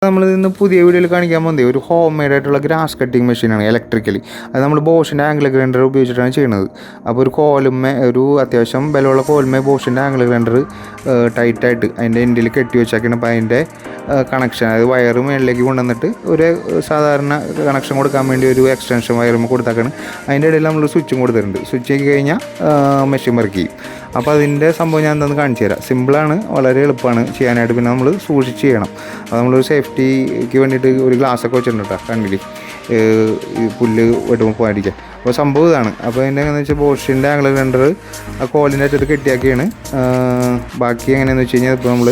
നമ്മൾ ഇന്ന് പുതിയ വീഡിയോയിൽ കാണിക്കാൻ പോകുന്നത് ഒരു ഹോം മെയ്ഡ് ആയിട്ടുള്ള ഗ്രാസ് കട്ടിങ് മെഷീനാണ് ഇലക്ട്രിക്കലി. അത് നമ്മൾ ബോഷിൻ്റെ ആംഗിൾ ഗ്രൈൻഡർ ഉപയോഗിച്ചിട്ടാണ് ചെയ്യുന്നത്. അപ്പോൾ ഒരു കോലുമേ ഒരു അത്യാവശ്യം ബലമുള്ള കോലുമേ ബോഷിൻ്റെ ആംഗിൾ ഗ്രൈൻഡർ ടൈറ്റായിട്ട് അതിൻ്റെ എൻഡിൽ കെട്ടി വെച്ചാക്കിയാണ്. അപ്പോൾ അതിൻ്റെ കണക്ഷൻ അതായത് വയറ് മേളിലേക്ക് കൊണ്ടുവന്നിട്ട് ഒരു സാധാരണ കണക്ഷൻ കൊടുക്കാൻ വേണ്ടി ഒരു എക്സ്റ്റൻഷൻ വയറും കൊടുത്താക്കാണ്. അതിൻ്റെ ഇടയിൽ നമ്മൾ സ്വിച്ചും കൊടുത്തിട്ടുണ്ട്. സ്വിച്ച് ആക്കി കഴിഞ്ഞാൽ മെഷീൻ വർക്ക് ചെയ്യും. അപ്പോൾ അതിൻ്റെ സംഭവം ഞാൻ എന്താണെന്ന് കാണിച്ചു തരാം. സിമ്പിളാണ്, വളരെ എളുപ്പമാണ് ചെയ്യാനായിട്ട്. പിന്നെ നമ്മൾ സൂക്ഷിച്ച് ചെയ്യണം. അത് നമ്മളൊരു സേഫ്റ്റിക്ക് വേണ്ടിയിട്ട് ഒരു ഗ്ലാസ്സൊക്കെ വെച്ചിട്ടുണ്ട് കേട്ടോ കണ്ണിൽ, പുല്ല് വെട്ടുമ്പോൾ പോകാതിരിക്കാൻ. അപ്പോൾ സംഭവം ഇതാണ്. അപ്പോൾ അതിൻ്റെ എങ്ങനെയാണെന്ന് വെച്ചാൽ ബോഷിൻ്റെ ആംഗിൾ ഗ്രൈൻഡർ ആ കോലിൻ്റെ അറ്റത്ത് കെട്ടിയാക്കിയാണ്. ബാക്കി എങ്ങനെയാണെന്ന് വെച്ച് കഴിഞ്ഞാൽ ഇപ്പോൾ നമ്മൾ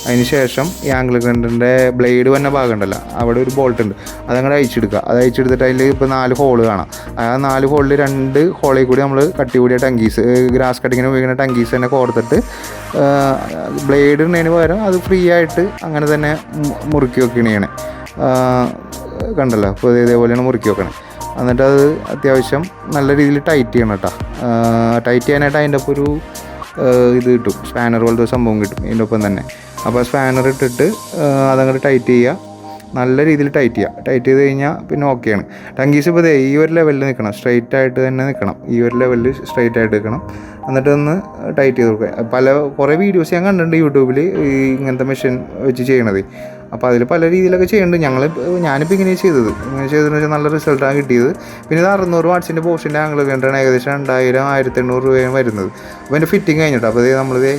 അതിന് ശേഷം ഈ ആംഗിൾ ഗ്രൈൻഡറിൻ്റെ ബ്ലേഡ് വന്ന ഭാഗം ഉണ്ടല്ലോ, അവിടെ ഒരു ബോൾട്ട് ഉണ്ട്, അതങ്ങോട്ട് അയച്ചെടുക്കുക. അത് അയച്ചെടുത്തിട്ട് അതിൽ ഇപ്പോൾ 4 ഹോള് കാണാം. ആ 4 ഹോളിൽ 2 ഹോളിൽ കൂടി നമ്മൾ കട്ടി കൂടിയ ടങ്കീസ്, ഗ്രാസ് കട്ടിങ്ങിന് ഉപയോഗിക്കുന്ന ടങ്കീസ് തന്നെ കോർത്തിട്ട് ബ്ലേഡ് ഇടുന്നതിന് പകരം അത് ഫ്രീ ആയിട്ട് അങ്ങനെ തന്നെ മുറുക്കി വെക്കണേണ്. കണ്ടല്ലോ, അപ്പോൾ ഇതേപോലെയാണ് മുറുക്കി വെക്കണേ. എന്നിട്ട് അത് അത്യാവശ്യം നല്ല രീതിയിൽ ടൈറ്റ് ചെയ്യണം കേട്ടോ. ടൈറ്റ് ചെയ്യാനായിട്ട് അതിൻ്റെ ഒപ്പം ഒരു ഇത് കിട്ടും, സ്പാനർ പോലത്തെ സംഭവം കിട്ടും ഇതിൻ്റെ ഒപ്പം തന്നെ. അപ്പോൾ സ്പാനർ ഇട്ടിട്ട് അതങ്ങോട്ട് ടൈറ്റ് ചെയ്യുക, നല്ല രീതിയിൽ ടൈറ്റ് ചെയ്യുക. ടൈറ്റ് ചെയ്ത് കഴിഞ്ഞാൽ പിന്നെ ഓക്കെയാണ്. ടങ്കീസ് ഇപ്പോൾ ഈ ഒരു ലെവലിൽ നിൽക്കണം, സ്ട്രൈറ്റ് ആയിട്ട് തന്നെ നിൽക്കണം. ഈ ഒരു ലെവലിൽ സ്ട്രൈറ്റ് ആയിട്ട് നിൽക്കണം. എന്നിട്ട് ഒന്ന് ടൈറ്റ് ചെയ്ത് കൊടുക്കുക. കുറേ വീഡിയോസ് ഞാൻ കണ്ടിട്ടുണ്ട് യൂട്യൂബിൽ ഈ ഇങ്ങനത്തെ മെഷീൻ വെച്ച് ചെയ്യണത്. അപ്പോൾ അതിൽ പല രീതിയിലൊക്കെ ചെയ്യുന്നുണ്ട്. ഞാനിപ്പോൾ ഇങ്ങനെ ചെയ്തതെന്ന് വെച്ചാൽ നല്ല റിസൾട്ടാണ് കിട്ടിയത്. പിന്നെ ഇത് 600 വാട്ട്സിൻ്റെ ബോഷിൻ്റെ ആംഗിൾ ഗ്രൈൻഡറാണ്. ഏകദേശം 2000-1800 രൂപയാണ് വരുന്നത്. അപ്പോൾ അതിൻ്റെ ഫിറ്റിംഗ് കഴിഞ്ഞിട്ട് അപ്പോൾ നമ്മളിത്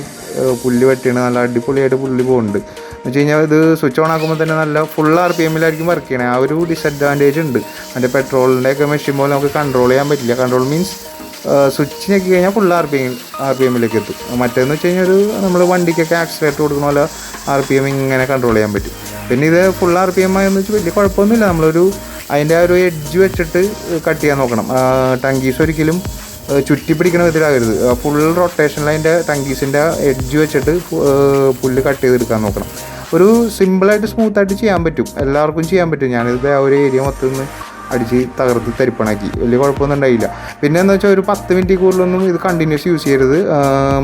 പുല്ല് വെട്ടിയാണ്, നല്ല അടിപൊളിയായിട്ട് പുല്ല് പോകുന്നുണ്ട്. എന്ന് വെച്ച് കഴിഞ്ഞാൽ ഇത് സ്വിച്ച് ഓൺ ആക്കുമ്പോൾ തന്നെ നല്ല ഫുൾ RPM-ലായിരിക്കും വർക്ക് ചെയ്യണേ. ആ ഒരു ഡിസഡ്വാൻറ്റേജ് ഉണ്ട്. അതിൻ്റെ പെട്രോളിൻ്റെ ഒക്കെ മെഷീൻ പോലെ നമുക്ക് കൺട്രോൾ ചെയ്യാൻ പറ്റില്ല. കൺട്രോൾ മീൻസ് സ്വിച്ച് ഞെക്കി കഴിഞ്ഞാൽ ഫുൾ RPM-ലേക്ക് എത്തും. മറ്റേന്ന് വെച്ച് കഴിഞ്ഞാൽ നമ്മൾ വണ്ടിക്കൊക്കെ ആക്സിലേറ്റർ കൊടുക്കുന്ന പോലെ RPM ഇങ്ങനെ കൺട്രോൾ ചെയ്യാൻ പറ്റും. പിന്നെ ഇത് ഫുൾ RPM ആയെന്ന് വെച്ചാൽ വലിയ കുഴപ്പമൊന്നുമില്ല. നമ്മളൊരു അതിൻ്റെ ഒരു എഡ്ജ് വെച്ചിട്ട് കട്ട് ചെയ്യാൻ നോക്കണം. ടങ്കീസ് ഒരിക്കലും ചുറ്റി പിടിക്കണ വിധത്തിലാകരുത്. ഫുൾ റൊട്ടേഷനിൽ അതിൻ്റെ ടങ്കീസിൻ്റെ എഡ്ജ് വെച്ചിട്ട് പുല്ല് കട്ട് ചെയ്തെടുക്കാൻ നോക്കണം. ഒരു സിമ്പിളായിട്ട് സ്മൂത്തായിട്ട് ചെയ്യാൻ പറ്റും, എല്ലാവർക്കും ചെയ്യാൻ പറ്റും. ഞാനിത് ആ ഒരു ഏരിയ മൊത്തം ഒന്ന് അടിച്ച് തകർത്ത് തരിപ്പണാക്കി, വലിയ കുഴപ്പമൊന്നും ഉണ്ടായില്ല. പിന്നെ എന്താ വെച്ചാൽ ഒരു 10 മിനിറ്റ് കൂടുതലൊന്നും ഇത് കണ്ടിന്യൂസ് യൂസ് ചെയ്യരുത്.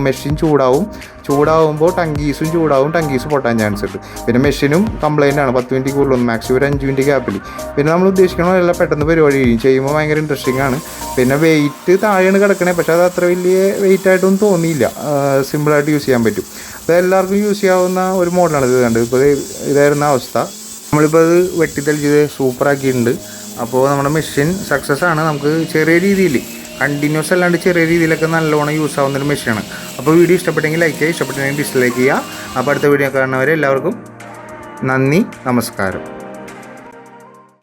മെഷീൻ ചൂടാവുമ്പോൾ ടങ്കീസും ചൂടാവും, ടങ്കീസ് പൊട്ടാൻ ചാൻസ് ഉണ്ട്. പിന്നെ മെഷീനും കംപ്ലൈൻ്റ് ആണ്. 10 മിനിറ്റ് കൂടുതലൊന്നും, മാക്സിമം ഒരു 5 മിനിറ്റ് ഗ്യാപ്പിൽ. പിന്നെ നമ്മൾ ഉദ്ദേശിക്കണ എല്ലാം പെട്ടെന്ന് പരിപാടി ചെയ്യുമ്പോൾ ഭയങ്കര ഇൻട്രസ്റ്റിംഗ് ആണ്. പിന്നെ വെയിറ്റ് താഴെയാണ് കിടക്കണേ, പക്ഷേ അത് അത്ര വലിയ വെയിറ്റ് ആയിട്ടൊന്നും തോന്നിയില്ല. സിമ്പിളായിട്ട് യൂസ് ചെയ്യാൻ പറ്റും. അപ്പോൾ എല്ലാവർക്കും യൂസ് ചെയ്യാവുന്ന ഒരു മോഡലാണ് ഇത്. കണ്ട് ഇപ്പോൾ ഇതായിരുന്ന അവസ്ഥ. നമ്മളിപ്പോൾ അത് വെട്ടിത്തെളിച്ചത് സൂപ്പറാക്കിയിട്ടുണ്ട്. അപ്പോൾ നമ്മുടെ മെഷീൻ സക്സസ് ആണ്. നമുക്ക് ചെറിയ രീതിയിൽ കണ്ടിന്യൂസ് അല്ലാണ്ട് ചെറിയ രീതിയിലൊക്കെ നല്ലോണം യൂസ് ആവുന്നൊരു മെഷീനാണ്. അപ്പോൾ വീഡിയോ ഇഷ്ടപ്പെട്ടെങ്കിൽ ലൈക്ക് ചെയ്യുക, ഇഷ്ടപ്പെട്ടെങ്കിൽ ഡിസ്ലൈക്ക് ചെയ്യുക. അപ്പോൾ അടുത്ത വീഡിയോ കാണുന്നവരെ എല്ലാവർക്കും നന്ദി, നമസ്കാരം.